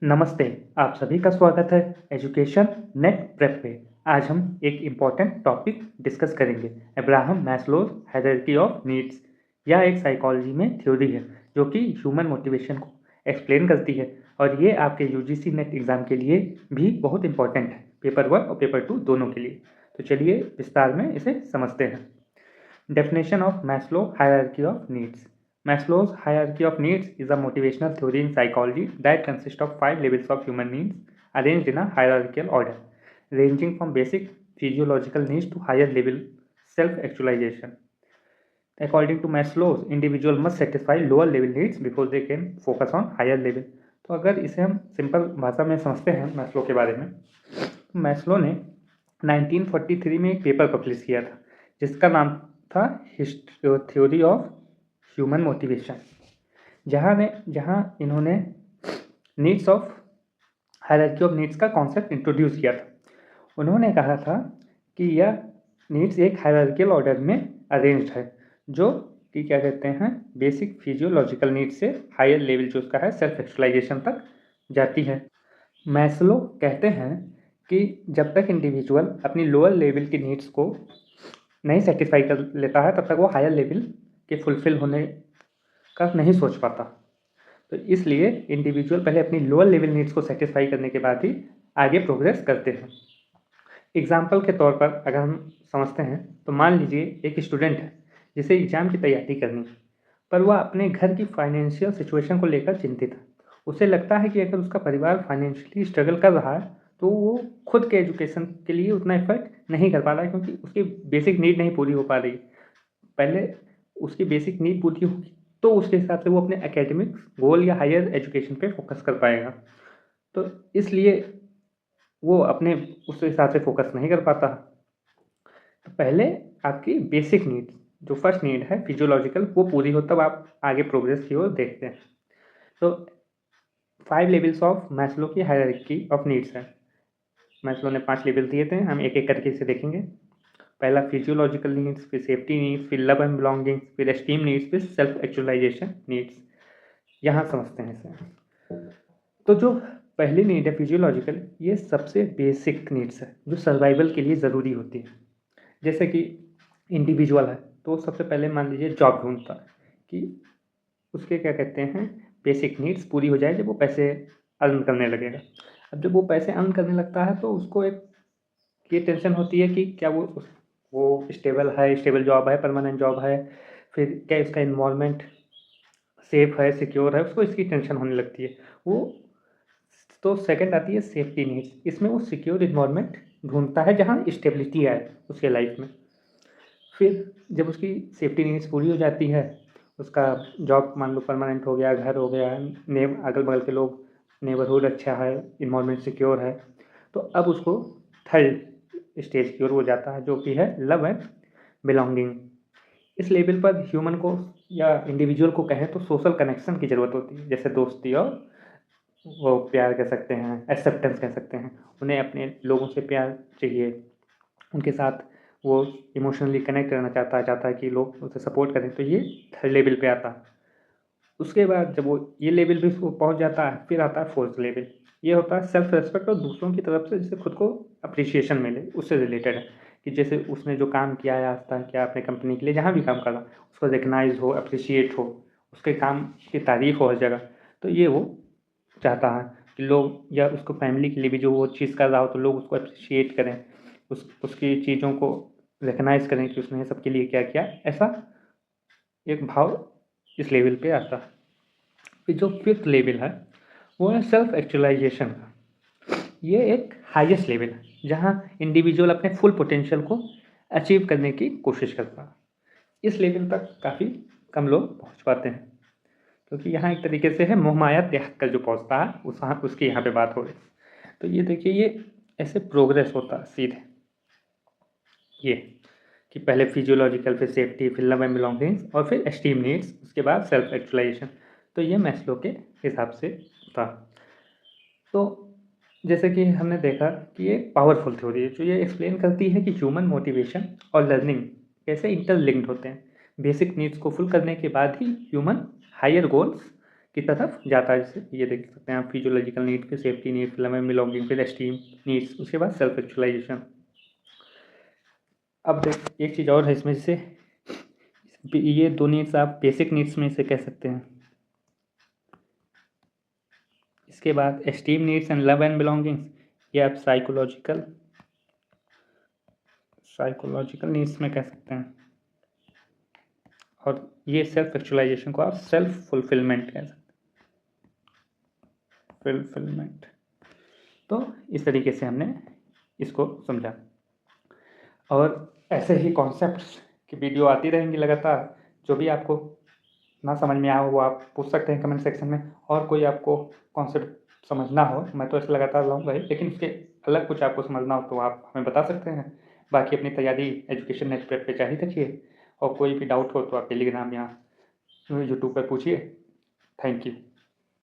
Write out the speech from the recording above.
नमस्ते, आप सभी का स्वागत है एजुकेशन नेट प्रेप पे। आज हम एक इम्पॉर्टेंट टॉपिक डिस्कस करेंगे, Abraham Maslow's hierarchy of needs. यह एक साइकोलॉजी में थ्योरी है जो कि ह्यूमन मोटिवेशन को एक्सप्लेन करती है और ये आपके यूजीसी नेट एग्ज़ाम के लिए भी बहुत इम्पॉर्टेंट है, पेपर 1 और पेपर 2 दोनों के लिए। तो चलिए विस्तार में इसे समझते हैं। Definition of Maslow hierarchy of needs. Maslow's hierarchy of needs is a motivational theory in psychology that consists of 5 levels of human needs arranged in a hierarchical order, ranging from basic physiological needs to higher level self-actualization. According to Maslow, individual must satisfy lower level needs before they can focus on higher level. तो अगर इसे हम simple भाषा में समझते हैं Maslow के बारे में, तो मैस्लो ने 1943 में एक पेपर पब्लिश किया था जिसका नाम था थ्योरी ऑफ ह्यूमन मोटिवेशन, जहाँ इन्होंने needs of hierarchy of needs का कॉन्सेप्ट इंट्रोड्यूस किया था। उन्होंने कहा था कि यह नीड्स एक हायरार्किकल ऑर्डर में अरेंज्ड है जो कि क्या कहते हैं, बेसिक फिजियोलॉजिकल नीड से हायर लेवल जो उसका है सेल्फ एक्चुअलाइजेशन तक जाती है। मैस्लो कहते हैं कि जब तक इंडिविजुअल अपनी लोअर लेवल की नीड्स को नहीं सेटिस्फाई कर लेता है तब तक वो हायर लेवल के फुलफिल होने का नहीं सोच पाता। तो इसलिए इंडिविजुअल पहले अपनी लोअर लेवल नीड्स को सेटिस्फाई करने के बाद ही आगे प्रोग्रेस करते हैं। एग्जाम्पल के तौर पर अगर हम समझते हैं तो मान लीजिए एक स्टूडेंट है जिसे एग्ज़ाम की तैयारी करनी है, पर वह अपने घर की फाइनेंशियल सिचुएशन को लेकर चिंतित है। उसे लगता है कि अगर उसका परिवार फाइनेंशियली स्ट्रगल कर रहा है तो वो खुद के एजुकेशन के लिए उतना एफर्ट नहीं कर पा रहा है क्योंकि उसकी बेसिक नीड नहीं पूरी हो पा रही। पहले उसकी बेसिक नीड पूरी होगी तो उसके हिसाब से वो अपने एकेडमिक गोल या हायर एजुकेशन पे फोकस कर पाएगा। तो इसलिए वो अपने उस हिसाब से फोकस नहीं कर पाता। तो पहले आपकी बेसिक नीड, जो फर्स्ट नीड है फिजियोलॉजिकल, वो पूरी हो तब आप आगे प्रोग्रेस की ओर देखते हैं। तो 5 लेवल्स ऑफ मैस्लो की हायरार्की ऑफ नीड्स है। मैस्लो ने 5 लेवल दिए थे, हम एक एक करके इसे देखेंगे। पहला फिजियोलॉजिकल नीड्स, फिर सेफ्टी नीड्स, फिर लव एंड बिलोंगिंग, फिर एस्टीम नीड्स, फिर सेल्फ एक्चुअलाइजेशन नीड्स। यहाँ समझते हैं इसे। तो जो पहली नीड है फिजियोलॉजिकल, ये सबसे बेसिक नीड्स है जो सर्वाइवल के लिए ज़रूरी होती है। जैसे कि इंडिविजुअल है तो सबसे पहले मान लीजिए जॉब ढूंढता है कि उसके क्या कहते हैं बेसिक नीड्स पूरी हो जाए जब वो पैसे अर्न करने लगेगा। अब जब वो पैसे अर्न करने लगता है तो उसको एक ये टेंशन होती है कि क्या वो स्टेबल जॉब है, परमानेंट जॉब है, फिर क्या इसका इन्वायरमेंट सेफ है, सिक्योर है, उसको इसकी टेंशन होने लगती है वो। तो सेकंड आती है सेफ्टी नीड्स। इसमें वो सिक्योर इन्वायरमेंट ढूंढता है जहाँ स्टेबिलिटी आए उसके लाइफ में। फिर जब उसकी सेफ्टी नीड्स पूरी हो जाती है, उसका जॉब मान लो परमानेंट हो गया, घर हो गया, अगल बगल के लोग, नेबरहुड अच्छा है, इन्वायरमेंट सिक्योर है, तो अब उसको थर्ड स्टेज की ओर वो जाता है जो कि है लव एंड बिलोंगिंग। इस लेवल पर ह्यूमन को या इंडिविजुअल को कहें तो सोशल कनेक्शन की ज़रूरत होती है, जैसे दोस्ती और वो प्यार कह सकते हैं, एक्सेप्टेंस कह सकते हैं। उन्हें अपने लोगों से प्यार चाहिए, उनके साथ वो इमोशनली कनेक्ट रहना चाहता है कि लोग उसे सपोर्ट करें, तो ये थर्ड लेवल पे आता है। उसके बाद जब वो ये लेवल भी उसको पहुंच जाता है, फिर आता है फोर्थ लेवल। ये होता है सेल्फ रिस्पेक्ट और दूसरों की तरफ से जिससे खुद को अप्रिसिएशन मिले, उससे रिलेटेड है कि जैसे उसने जो काम किया है आज तक, क्या अपने कंपनी के लिए जहाँ भी काम करा, उसको रिकग्नाइज हो, अप्रिशिएट हो, उसके काम की तारीफ हो हर जगह। तो ये वो चाहता है कि लोग या उसको फैमिली के लिए भी जो वो चीज़ कर रहा हो तो लोग उसको अप्रिशिएट करें, उसकी चीज़ों को रिकग्नाइज करें कि उसने सबके लिए क्या किया, ऐसा एक भाव इस लेवल पे आता है। फिर जो फिफ्थ लेवल है वो है सेल्फ एक्चुअलाइजेशन का। ये एक हाईएस्ट लेवल है जहाँ इंडिविजुअल अपने फुल पोटेंशियल को अचीव करने की कोशिश करता है। इस लेवल तक काफ़ी कम लोग पहुँच पाते हैं क्योंकि यहाँ एक तरीके से है मोहमाया त्याग कर जो पहुँचता है उसकी यहाँ पे बात हो रही। तो ये देखिए, ये ऐसे प्रोग्रेस होता है सीधे, ये कि पहले फिजियोलॉजिकल, फिर सेफ्टी, फिर लव एंड बिलोंगिंग्स और फिर एस्टीम नीड्स, उसके बाद सेल्फ एक्चुअलाइजेशन। तो ये मैस्लो के हिसाब से था। तो जैसे कि हमने देखा कि ये पावरफुल थ्योरी है जो ये एक्सप्लेन करती है कि ह्यूमन मोटिवेशन और लर्निंग कैसे इंटरलिंक्ड होते हैं। बेसिक नीड्स को फुल करने के बाद ही ह्यूमन हायर गोल्स की तरफ जाता है। जैसे ये देख सकते हैं आप, फिजियोलॉजिकल नीड, फिर सेफ्टी नीड, फिर लव एंड बिलोंगिंग, फिर एस्टीम नीड्स, उसके बाद सेल्फ एक्चुअलाइजेशन। अब देख एक चीज़ और है इसमें, जैसे ये दो नीड्स आप बेसिक नीड्स में से कह सकते हैं। इसके बाद esteem needs and love and belongings, ये आप साइकोलॉजिकल नीड्स में कह सकते हैं। और ये सेल्फ एक्चुअलाइजेशन को आप सेल्फ फुलफिलमेंट कह सकते हैं, फुलफिलमेंट। तो इस तरीके से हमने इसको समझा, और ऐसे ही कॉन्सेप्ट्स की वीडियो आती रहेंगी लगातार। जो भी आपको ना समझ में आया हो वो आप पूछ सकते हैं कमेंट सेक्शन में, और कोई आपको कॉन्सेप्ट समझना हो, मैं तो ऐसे लगातार लाऊंगा ही, लेकिन उसके अलग कुछ आपको समझना हो तो आप हमें बता सकते हैं। बाकी अपनी तैयारी एजुकेशन नेट प्रेप पे जारी रखिए, और कोई भी डाउट हो तो आप टेलीग्राम या यूट्यूब पर पूछिए। Thank you.